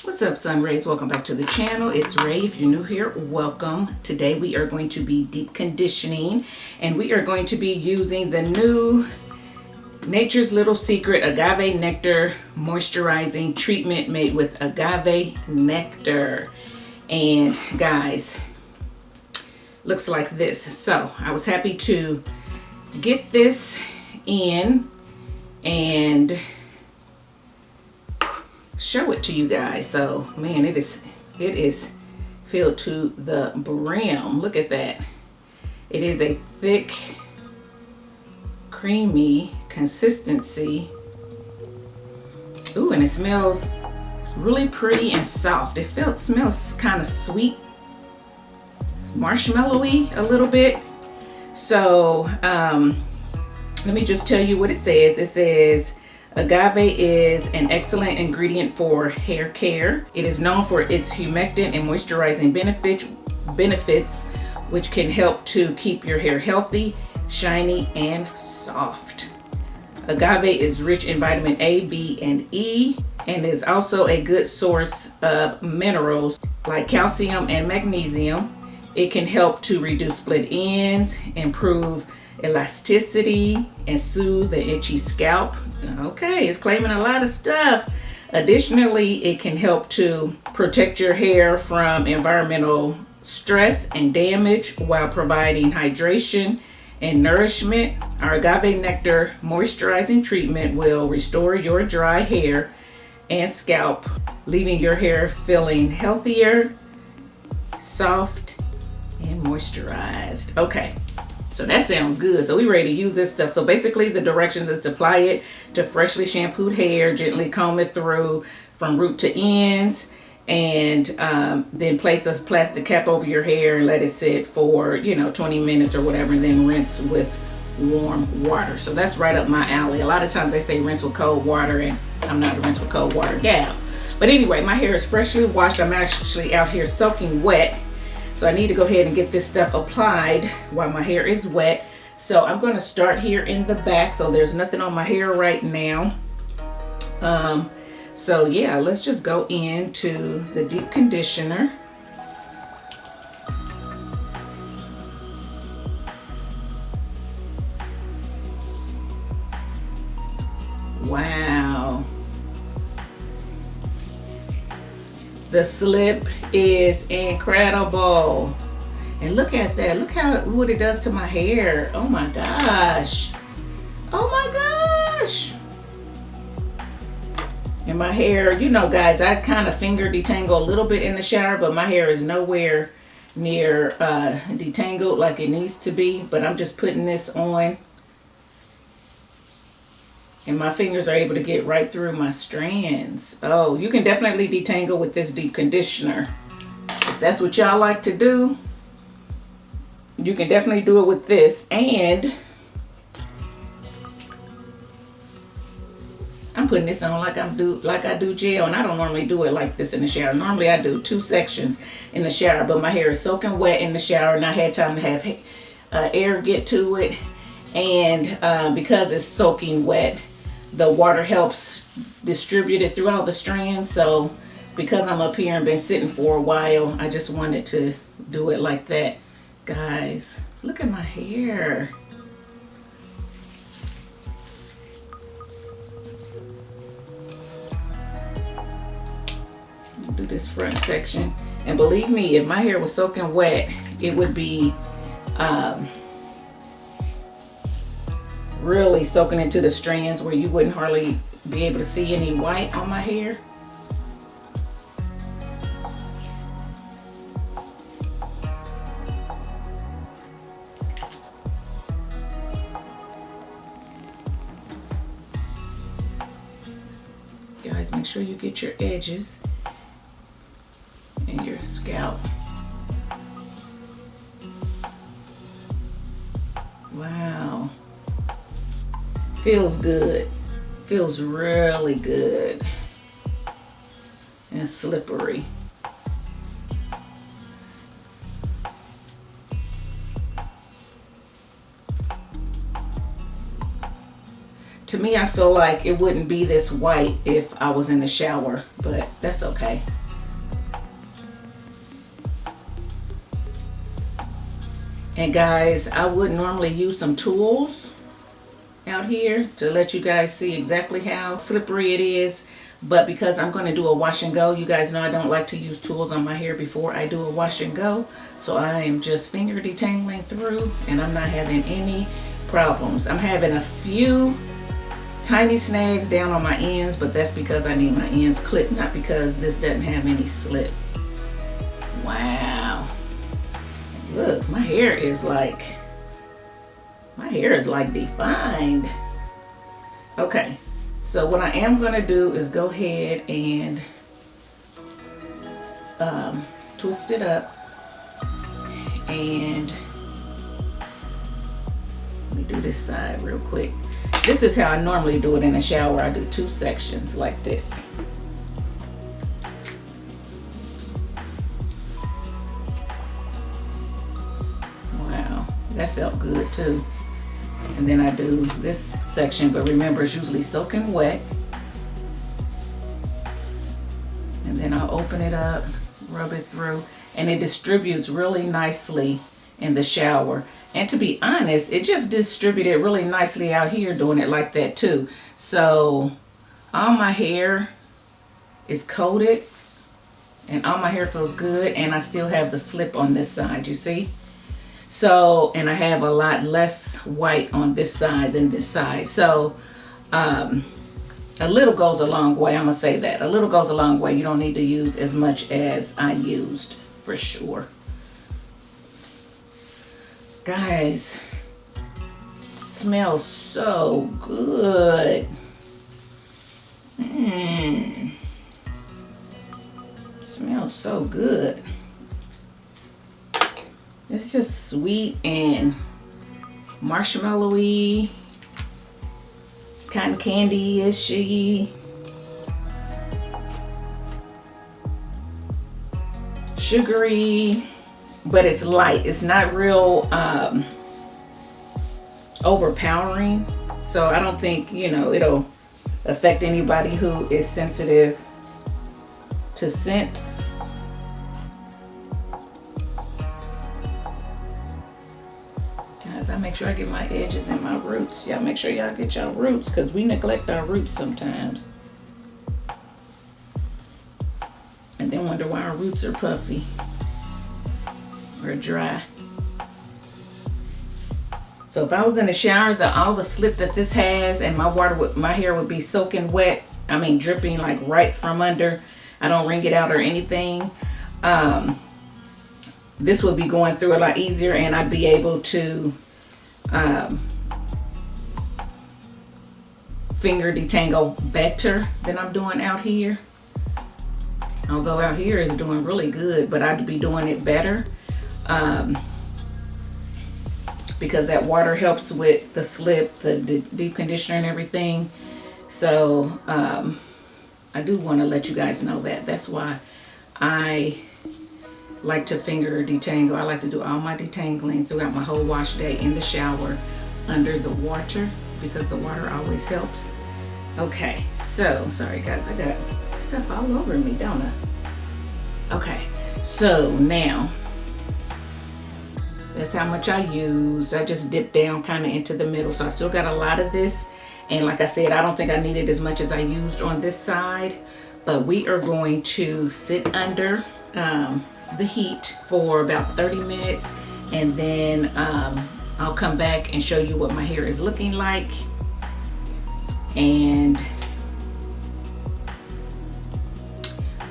What's up, Sun Rays? Welcome back to the channel. It's Ray. If you're new here, welcome. Today we are going to be deep conditioning, and we are going to be using the new Nature's Little Secret Agave Nectar Moisturizing Treatment made with agave nectar. And guys, looks like this. So I was happy to get this in and show it to you guys. So man, it is filled to the brim. Look at that. It is a thick, creamy consistency. Ooh, and it smells really pretty and soft. It smells kind of sweet, marshmallowy a little bit. So let me just tell you what it says. It says agave is an excellent ingredient for hair care. It is known for its humectant and moisturizing benefits, which can help to keep your hair healthy, shiny, and soft. Agave is rich in vitamin A, B, and E, and is also a good source of minerals like calcium and magnesium. It can help to reduce split ends, improve elasticity, and soothe an itchy scalp. Okay, it's claiming a lot of stuff. Additionally, it can help to protect your hair from environmental stress and damage while providing hydration and nourishment. Our agave nectar moisturizing treatment will restore your dry hair and scalp, leaving your hair feeling healthier, soft, and moisturized. Okay, so that sounds good. So we ready to use this stuff. So basically the directions is to apply it to freshly shampooed hair, gently comb it through from root to ends, and then place a plastic cap over your hair and let it sit for 20 minutes or whatever, and then rinse with warm water. So that's right up my alley. A lot of times they say rinse with cold water, and I'm not a rinse with cold water gal. But anyway, my hair is freshly washed. I'm actually out here soaking wet. So I need to go ahead and get this stuff applied while my hair is wet. So I'm going to start here in the back. So there's nothing on my hair right now. So yeah, let's just go into the deep conditioner. Wow. The slip is incredible. And look at that. Look what it does to my hair. Oh my gosh. Oh my gosh. And my hair, guys, I kind of finger detangle a little bit in the shower, but my hair is nowhere near detangled like it needs to be. But I'm just putting this on, and my fingers are able to get right through my strands. Oh, you can definitely detangle with this deep conditioner. If that's what y'all like to do, you can definitely do it with this. And I'm putting this on like I do gel, and I don't normally do it like this in the shower. Normally I do 2 sections in the shower, but my hair is soaking wet in the shower, and I had time to have air get to it. And because it's soaking wet, the water helps distribute it throughout the strands. So because I'm up here and been sitting for a while, I just wanted to do it like that. Guys, look at my hair. Do this front section, and believe me, if my hair was soaking wet, it would be really soaking into the strands where you wouldn't hardly be able to see any white on my hair. Guys, make sure you get your edges and your scalp. Wow. Feels good. Feels really good. And slippery. To me, I feel like it wouldn't be this white if I was in the shower, but that's okay. And guys, I would normally use some tools out here to let you guys see exactly how slippery it is. But because I'm going to do a wash and go, you guys know I don't like to use tools on my hair before I do a wash and go. So I am just finger detangling through, and I'm not having any problems. I'm having a few tiny snags down on my ends, but that's because I need my ends clipped, not because this doesn't have any slip. Wow. Look, my hair is like defined. Okay, so what I am gonna do is go ahead and twist it up, and let me do this side real quick. This is how I normally do it in the shower. I do 2 sections like this. Wow, that felt good too. And then I do this section, but remember it's usually soaking wet. And then I'll open it up, rub it through, and it distributes really nicely in the shower. And to be honest, it just distributed really nicely out here doing it like that too. So all my hair is coated and all my hair feels good, and I still have the slip on this side, you see? So, and I have a lot less white on this side than this side. So a little goes a long way. I'm gonna say that. A little goes a long way. You don't need to use as much as I used, for sure. Guys, smells so good. Smells so good. It's just sweet and marshmallowy, kind of candy-ishy, sugary, but it's light. It's not real overpowering. So I don't think, you know, it'll affect anybody who is sensitive to scents. Guys, I make sure I get my edges and my roots. Y'all make sure y'all get y'all roots, because we neglect our roots sometimes. And then wonder why our roots are puffy or dry. So if I was in the shower, all the slip that this has, and my hair would be soaking wet. I mean, dripping like right from under. I don't wring it out or anything. This would be going through a lot easier, and I'd be able to finger detangle better than I'm doing out here. Although out here is doing really good, but I'd be doing it better. Because that water helps with the slip, the deep conditioner and everything. So I do want to let you guys know that. That's why I like to finger detangle. I like to do all my detangling throughout my whole wash day in the shower under the water, because the water always helps. Okay, so sorry guys, I got stuff all over me, don't I? Okay, so now that's how much I use. I just dip down kind of into the middle. So I still got a lot of this. And like I said, I don't think I needed as much as I used on this side. But we are going to sit under the heat for about 30 minutes. And then I'll come back and show you what my hair is looking like. And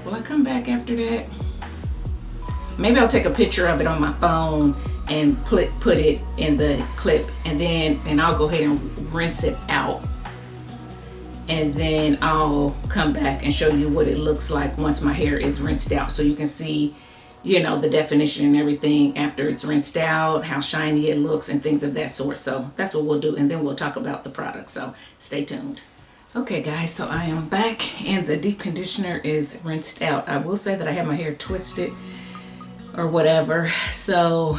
will I come back after that? Maybe I'll take a picture of it on my phone and put it in the clip, and I'll go ahead and rinse it out, and then I'll come back and show you what it looks like once my hair is rinsed out, so you can see, you know, the definition and everything after it's rinsed out, how shiny it looks and things of that sort. So that's what we'll do, and then we'll talk about the product, so stay tuned. Okay guys, so I am back and the deep conditioner is rinsed out. I will say that I have my hair twisted or whatever, so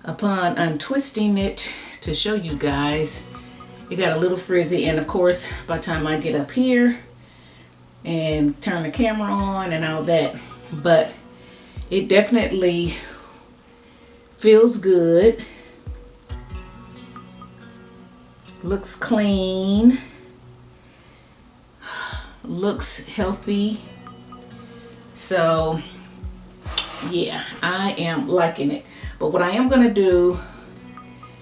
upon untwisting it to show you guys, it got a little frizzy, and of course by the time I get up here and turn the camera on and all that, but it definitely feels good, looks clean, looks healthy. So yeah, I am liking it. But what I am going to do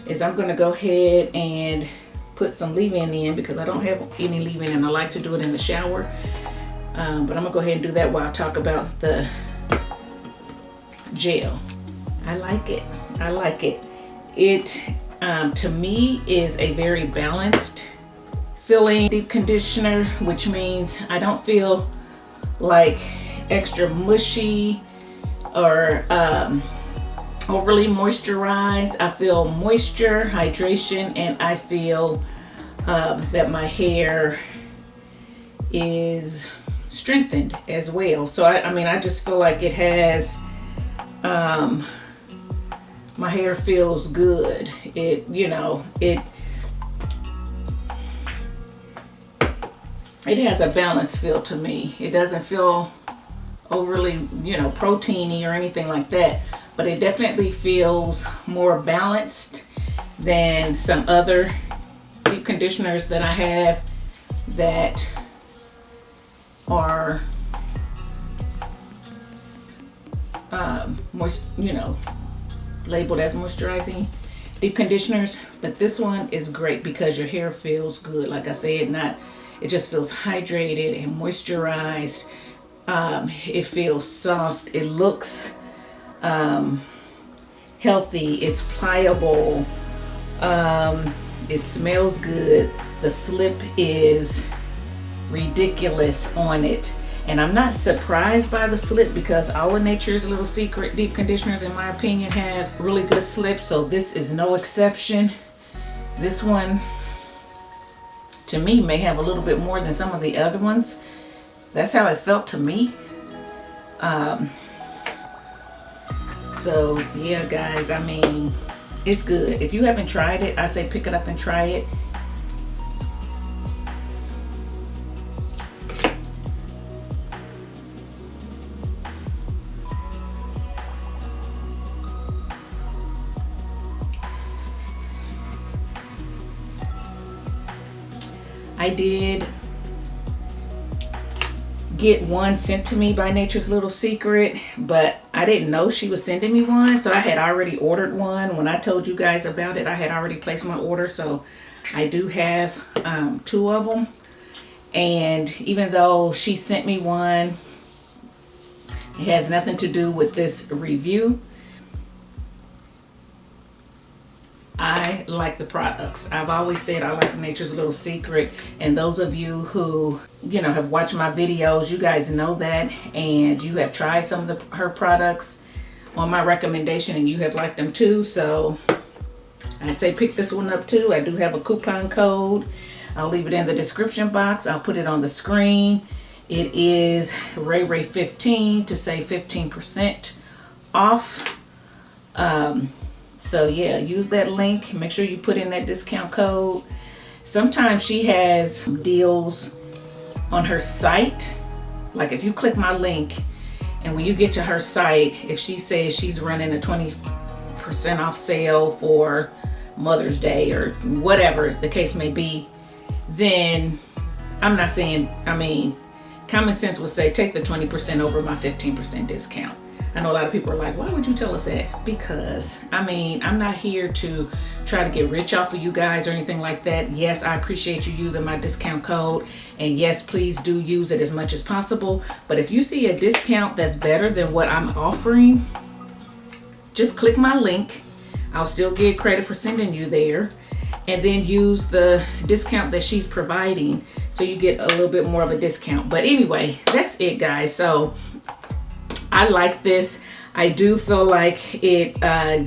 is I'm going to go ahead and put some leave-in in, because I don't have any leave-in and I like to do it in the shower. But I'm going to go ahead and do that while I talk about the gel. I like it. I like it. It to me is a very balanced feeling deep conditioner, which means I don't feel like extra mushy or overly moisturized. I feel moisture, hydration, and I feel that my hair is strengthened as well. So I mean, I just feel like it has my hair feels good. It, you know, it has a balanced feel to me. It doesn't feel overly, you know, proteiny or anything like that, but it definitely feels more balanced than some other deep conditioners that I have that are you know, labeled as moisturizing deep conditioners. But this one is great because your hair feels good. Like I said, it just feels hydrated and moisturized. It feels soft. It looks healthy. It's pliable. It smells good. The slip is ridiculous on it. And I'm not surprised by the slip, because all of Nature's Little Secret deep conditioners, in my opinion, have really good slips. So this is no exception. This one, to me, may have a little bit more than some of the other ones. That's how it felt to me. So yeah, guys, I mean, it's good. If you haven't tried it, I say pick it up and try it. I did get one sent to me by Nature's Little Secret, but I didn't know she was sending me one, so I had already ordered one. When I told you guys about it, I had already placed my order, so I do have 2 of them. And even though she sent me one, it has nothing to do with this review. I like the products. I've always said I like Nature's Little Secret, and those of you who, you know, have watched my videos, you guys know that, and you have tried some of her products on my recommendation and you have liked them too. So I'd say pick this one up too. I do have a coupon code. I'll leave it in the description box. I'll put it on the screen. It is RaeRae15 to save 15% off. So yeah, use that link. Make sure you put in that discount code. Sometimes she has deals on her site. Like if you click my link and when you get to her site, if she says she's running a 20% off sale for Mother's Day or whatever the case may be, then I'm not saying, I mean, common sense would say take the 20% over my 15% discount. I know a lot of people are like, why would you tell us that? Because, I mean, I'm not here to try to get rich off of you guys or anything like that. Yes, I appreciate you using my discount code. And yes, please do use it as much as possible. But if you see a discount that's better than what I'm offering, just click my link. I'll still get credit for sending you there. And then use the discount that she's providing so you get a little bit more of a discount. But anyway, that's it, guys. So I like this. I do feel like it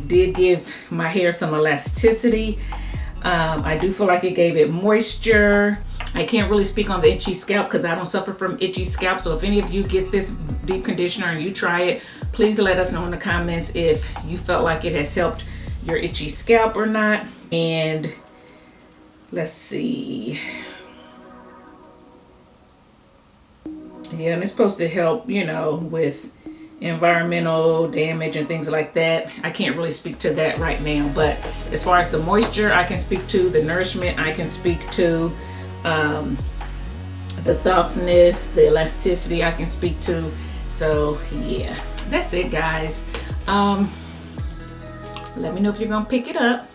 did give my hair some elasticity. I do feel like it gave it moisture. I can't really speak on the itchy scalp because I don't suffer from itchy scalp. So if any of you get this deep conditioner and you try it, please let us know in the comments if you felt like it has helped your itchy scalp or not. And Let's see. Yeah, and it's supposed to help, you know, with environmental damage and things like that. I can't really speak to that right now, but as far as the moisture, I can speak to the nourishment. I can speak to the softness, the elasticity. I can speak to. So yeah, that's it, guys. Let me know if you're gonna pick it up.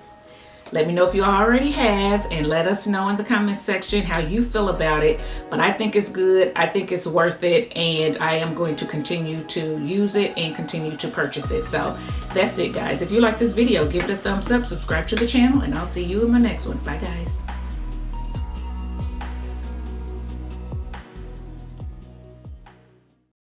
Let me know if you already have, and let us know in the comment section how you feel about it. But I think it's good. I think it's worth it, and I am going to continue to use it and continue to purchase it. So that's it, guys. If you like this video, give it a thumbs up, subscribe to the channel, and I'll see you in my next one. Bye, guys.